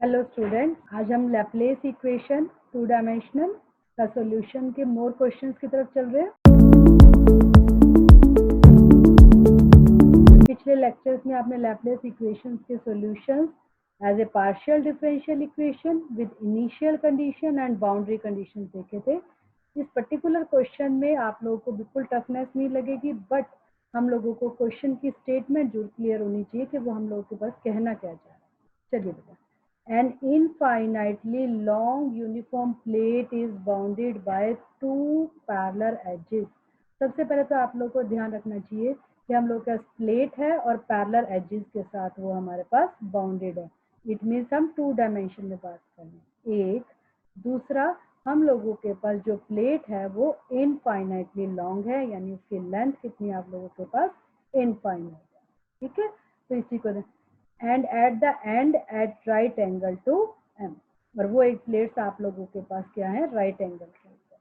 Hello student, आज हम Laplace equation two dimensional का सॉल्यूशन के मोर क्वेश्चंस की तरफ चल रहे हैं। पिछले लेक्चर्स में आपने लैप्लेस इक्वेशंस के solutions as a partial differential equation with initial condition and boundary condition देखे थे। इस पर्टिकुलर क्वेश्चन में आप लोगों को बिल्कुल टफनेस नहीं लगेगी, बट हम लोगों को क्वेश्चन की स्टेटमेंट जरूर क्लियर होनी चाहिए कि वो हम लोगों के पास कहना क्या चाह रहा है। चलिए बेटा, an infinitely long uniform plate is bounded by two parallel edges। सबसे पहले तो आप लोग को ध्यान रखना चाहिए कि हम लोग का प्लेट है और पैरेलल एजेस के साथ वो हमारे पास बाउंडेड है। इट मीन्स हम टू डायमेंशन में बात कर रहे हैं। एक दूसरा, हम लोगों के पास जो प्लेट है वो इनफाइनाइटली लॉन्ग है, यानी उसकी लेंथ कितनी आप लोगों के पास इनफाइनाइट है। ठीक है, तो इसी को and at the end at right angle to M, और वो एक प्लेट्स आप लोगों के पास क्या है, राइट एंगल के ऊपर।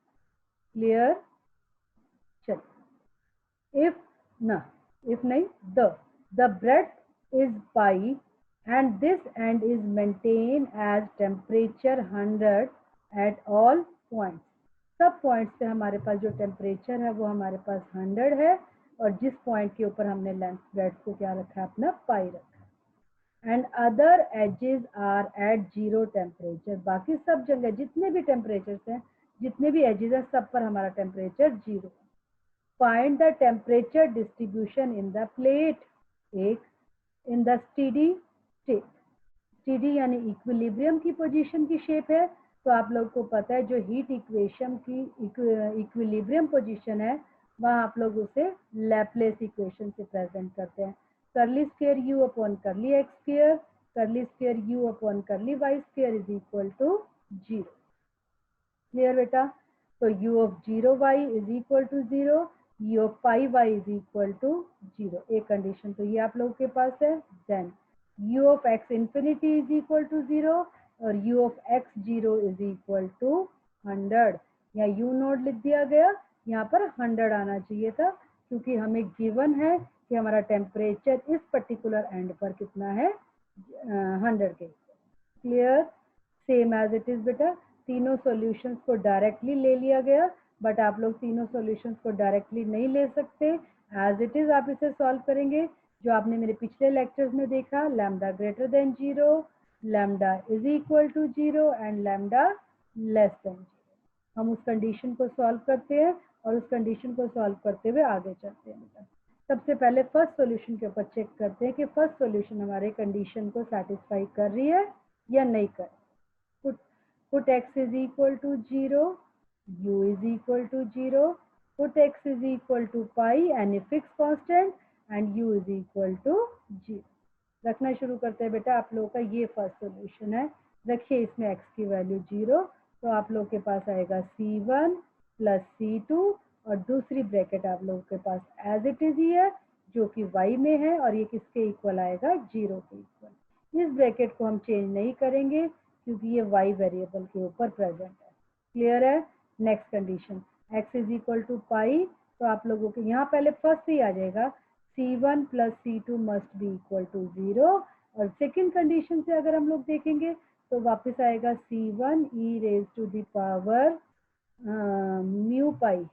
क्लियर? चलिए, इफ नहीं, the breadth is pi and this end is maintain as temperature 100 at all points. सब पॉइंट्स पे हमारे पास जो टेम्परेचर है वो हमारे पास 100 है, और जिस पॉइंट के ऊपर हमने लेंथ ब्रेथ को क्या रखा है, अपना पाई रखा है। And other edges are at zero temperature. बाकी सब जगह जितने भी टेम्परेचर हैं, जितने भी एजेस हैं, सब पर हमारा temperature zero. Find the temperature distribution in the plate. एक, in the steady state. Steady यानी इक्विलिब्रियम की पोजीशन की शेप है, तो आप लोग को पता है जो हीट इक्वेशन की इक्विलिब्रियम पोजीशन है, वहाँ आप लोग उसे लैप्लेस इक्वेशन से प्रेजेंट करते हैं। Curly square u upon curly x square, curly square u upon curly y square is equal to zero. Clear बेटा? तो u of zero y is equal to zero, u of pi y is equal to zero. एक condition तो ये आप लोगों के पास है। Then u of x infinity is equal to zero, और u of x zero is equal to 100। या u नोट लिख दिया गया, यहाँ पर 100 आना चाहिए था, क्योंकि हमें गिवन है कि हमारा टेम्परेचर इस पर्टिकुलर एंड पर कितना है, 100 के। Clear? Same as it is बेटा, तीनों सॉल्यूशंस को डायरेक्टली ले लिया गया, बट आप लोग तीनों सॉल्यूशंस को डायरेक्टली नहीं ले सकते। एज इट इज आप इसे सॉल्व करेंगे, जो आपने मेरे पिछले लेक्चर्स में देखा, lambda greater than zero, lambda is equal to zero and lambda less than zero. हम उस कंडीशन को सॉल्व करते हैं, और उस कंडीशन को सॉल्व करते हुए आगे चलते हैं बेटा। सबसे पहले फर्स्ट सॉल्यूशन के ऊपर चेक करते हैं कि फर्स्ट सॉल्यूशन हमारे कंडीशन को सेटिस्फाई कर रही है या नहीं कर। put x is equal to 0, u is equal to 0, put x is equal to pi and a fixed constant and u is equal to 0। रखना शुरू करते हैं बेटा। आप लोगों का ये फर्स्ट सॉल्यूशन है। रखिए इसमें x की वैल्यू 0, तो आप लोग के पास आएगा c1 प्लस c2, और दूसरी ब्रैकेट आप लोगों के पास एज इट इज ही है, जो कि y में है, और ये किसके इक्वल आएगा, 0 के इक्वल। इस ब्रैकेट को हम चेंज नहीं करेंगे, क्योंकि ये y वेरिएबल के ऊपर प्रेजेंट है। क्लियर है? Next condition, x is equal to pi, तो आप लोगों के यहाँ पहले फर्स्ट ही आ जाएगा, c1 plus c2 must be equal to 0। और सेकेंड कंडीशन से अगर हम लोग देखेंगे तो वापस आएगा c1 e raise to the power mu pi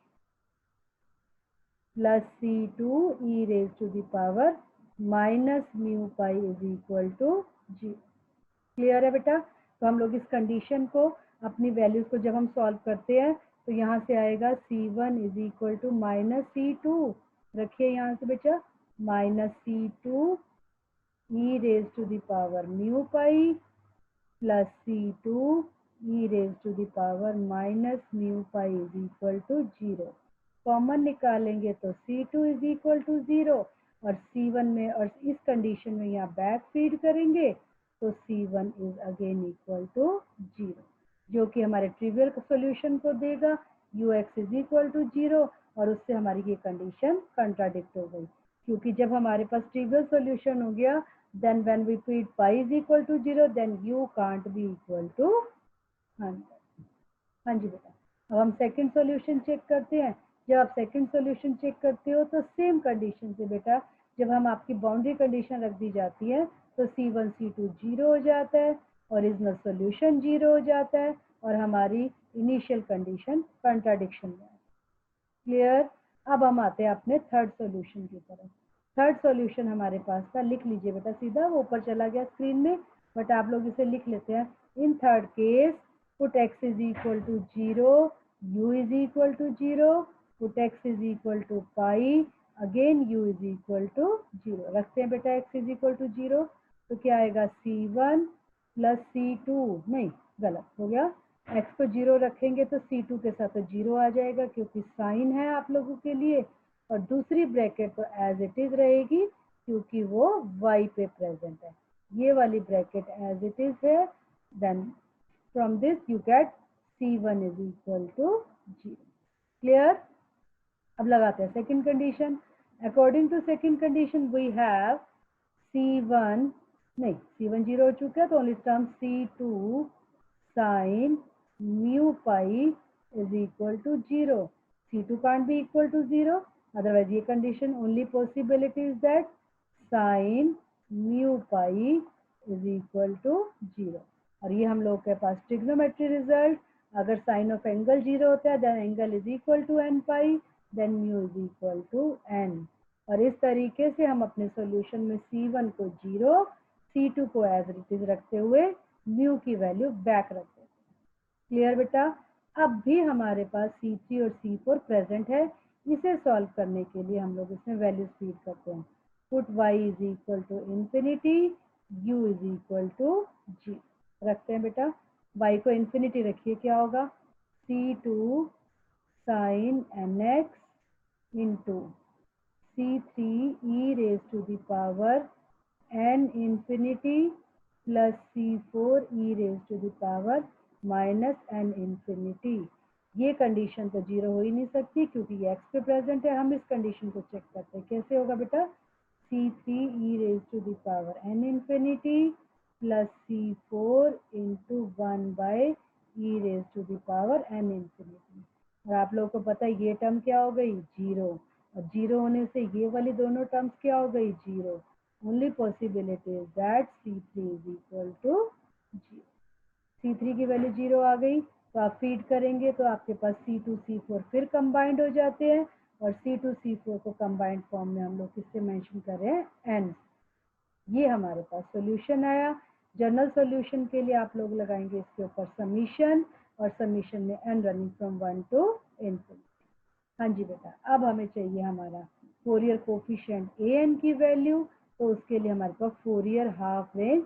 plus c2 e raise to the power minus mu pi is equal to 0। Clear है बेटा? तो हम लोग इस कंडीशन को, अपनी वैल्यूज को जब हम सॉल्व करते हैं, तो यहाँ से आएगा c1 is equal to minus c2। रखिए यहाँ से बेटा, minus c2 e raise to the power mu pi plus c2 e raise to the power minus mu pi is equal to 0। Common निकालेंगे तो c2 इज इक्वल टू 0, और c1 में, और इस कंडीशन में यहाँ बैक फीड करेंगे तो c1 is again equal to 0, जो कि हमारे ट्रिवियल सॉल्यूशन को देगा ux इज इक्वल टू 0, और उससे हमारी ये कंडीशन कंट्राडिक्ट हो गई, क्योंकि जब हमारे पास ट्रिवियल सॉल्यूशन हो गया, then when we put pi is equal to 0, then u can't be equal to 100। हाँ जी बेटा, अब हम सेकंड सॉल्यूशन चेक करते हैं। जब आप सेकंड सॉल्यूशन चेक करते हो तो सेम कंडीशन से बेटा, जब हम आपकी बाउंड्री कंडीशन रख दी जाती है तो c1 c2 0 हो जाता है, ओरिजिनल सॉल्यूशन 0 हो जाता है और हमारी इनिशियल कंडीशन कंट्राडिक्शन में है। क्लियर। अब हम आते हैं अपने थर्ड सॉल्यूशन की तरफ। थर्ड सॉल्यूशन हमारे पास था, लिख लीजिए बेटा सीधा, वो ऊपर चला गया स्क्रीन में, बट आप लोग इसे लिख लेते हैं। In third case put x is equal to 0, u is equal to 0, put x is equal to pi, again u is equal to 0। रखते हैं बेटा x इज इक्वल टू 0, तो क्या आएगा c1 प्लस c2, नहीं गलत हो गया, x को 0 रखेंगे तो c2 के साथ तो 0 आ जाएगा क्योंकि साइन है आप लोगों के लिए, और दूसरी ब्रैकेट तो एज इट इज रहेगी क्योंकि वो y पे प्रेजेंट है। ये वाली ब्रैकेट एज इट इज है। Then from this you get c1 is equal to 0। Clear. अब लगाते हैं second condition. According to second condition we have c1, नहीं c1 0 हो चुका है तो only term c2 sin mu pi is equal to 0. C2 can't be equal to 0. Otherwise, ये condition only possibility is that sin mu pi is equal to 0. और ये हम लोग के पास ट्रिग्नोमेट्री रिजल्ट, अगर साइन ऑफ एंगल 0 होता है then angle is equal to n pi, then mu is equal to n। और इस तरीके से हम अपने सॉल्यूशन में c1 को 0, c2 को एज इट इज रखते हुए म्यू की वैल्यू बैक रखते हैं। क्लियर बेटा। अब भी हमारे पास c3 और c4 प्रेजेंट है, इसे सॉल्व करने के लिए हम लोग इसमें वैल्यूज फीड करते हैं। Put y is equal to infinity, u is equal to g रखते हैं बेटा। y को इंफिनिटी रखिए, क्या होगा c2 sine nx into c3 e raise to the power n infinity plus c4 e raise to the power minus n infinity. ये condition तो 0 हो ही नहीं सकती क्योंकि ये x पे प्रेजेंट है। हम इस कंडीशन को चेक करते हैं, कैसे होगा बेटा, c3 e raise to the power n infinity plus c4 into 1 by e raise to the power n infinity. और आप लोगों को पता है ये टर्म क्या हो गई 0, और 0 होने से ये वाली दोनों टर्म्स क्या हो गई 0। Only possibility is that C3 is equal to 0. C3 की वैल्यू 0 आ गई तो आप फीड करेंगे तो आपके पास C2 C4 फिर कंबाइंड हो जाते हैं, और C2 C4 को कंबाइंड फॉर्म में हम लोग किससे मेंशन कर रहे हैं n। ये हमारे पास सॉल्यूशन आया। जनरल सॉल्यूशन के लिए आप लोग लगाएंगे इसके ऊपर समीशन, और समीशन में n running from 1 to infinity. हाँ जी बेटा, अब हमें चाहिए हमारा फोरियर कोफिशिएंट an की वैल्यू, तो उसके लिए हमारे पास Fourier half range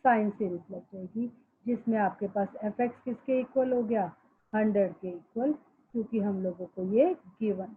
sine series लग जाएगी, जिसमें आपके पास fx किसके इक्वल हो गया 100 के इक्वल, क्योंकि हम लोगों को ये गिवन।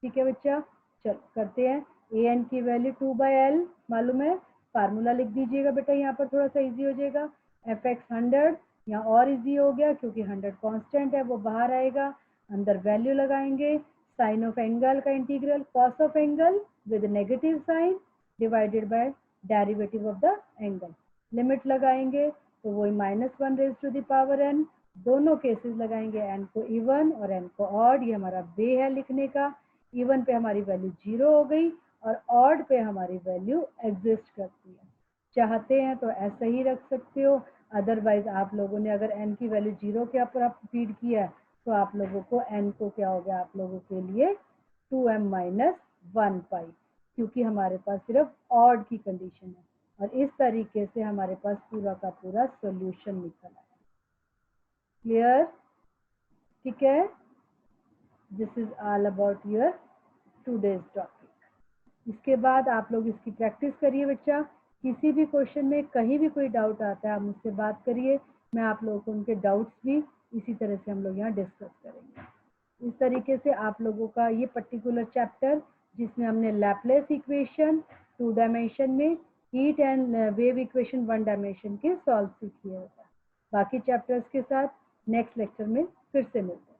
ठीक है बच्चा, चलो करते हैं। an की वैल्यू 2/l मालूम है, फार्मूला लिख दीजिएगा बेटा, यहाँ पर थोड़ा सा इजी हो जाएगा। fx 100 यहाँ और इजी हो गया क्योंकि 100 कांस्टेंट है, वो बाहर आएगा, अंदर वैल्यू लगाएंगे, साइन ऑफ एंगल का integral cos of angle with negative sine divided by derivative of the angle, limit लगाएंगे तो वही -1 raise to the power n। दोनों केसेस लगाएंगे, n को इवन और n को ऑड, ये हमारा वे है लिखने का। इवन पे हमारी वैल्यू 0 हो गई और ऑड पे हमारी वैल्यू एग्जिस्ट करती है। चाहते हैं तो ऐसा ही रख सकते हो, अदरवाइज आप लोगों ने अगर n की वैल्यू 0 के ऊपर फीड किया है तो आप लोगों को n को क्या हो गया आप लोगों के लिए 2m - 1 पाई, क्योंकि हमारे पास सिर्फ ऑड की कंडीशन है। और इस तरीके से हमारे पास पूरा का पूरा सॉल्यूशन निकल आया। क्लियर। ठीक है, this is all about your today's topic. इसके बाद आप लोग इसकी प्रैक्टिस करिए बच्चा। किसी भी क्वेश्चन में कहीं भी कोई डाउट आता है आप मुझसे बात करिए, मैं आप लोगों को उनके डाउट्स भी इसी तरह से हम लोग यहाँ डिस्कस करेंगे। इस तरीके से आप लोगों का ये पर्टिकुलर चैप्टर, जिसमें हमने लैपलेस इक्वेशन 2 डायमेंशन में, heat and wave equation 1 dimension के सॉल्व सीखिए होगा। बाकी चैप्टर्स के साथ नेक्स्ट लेक्चर में फिर से मिलते हैं।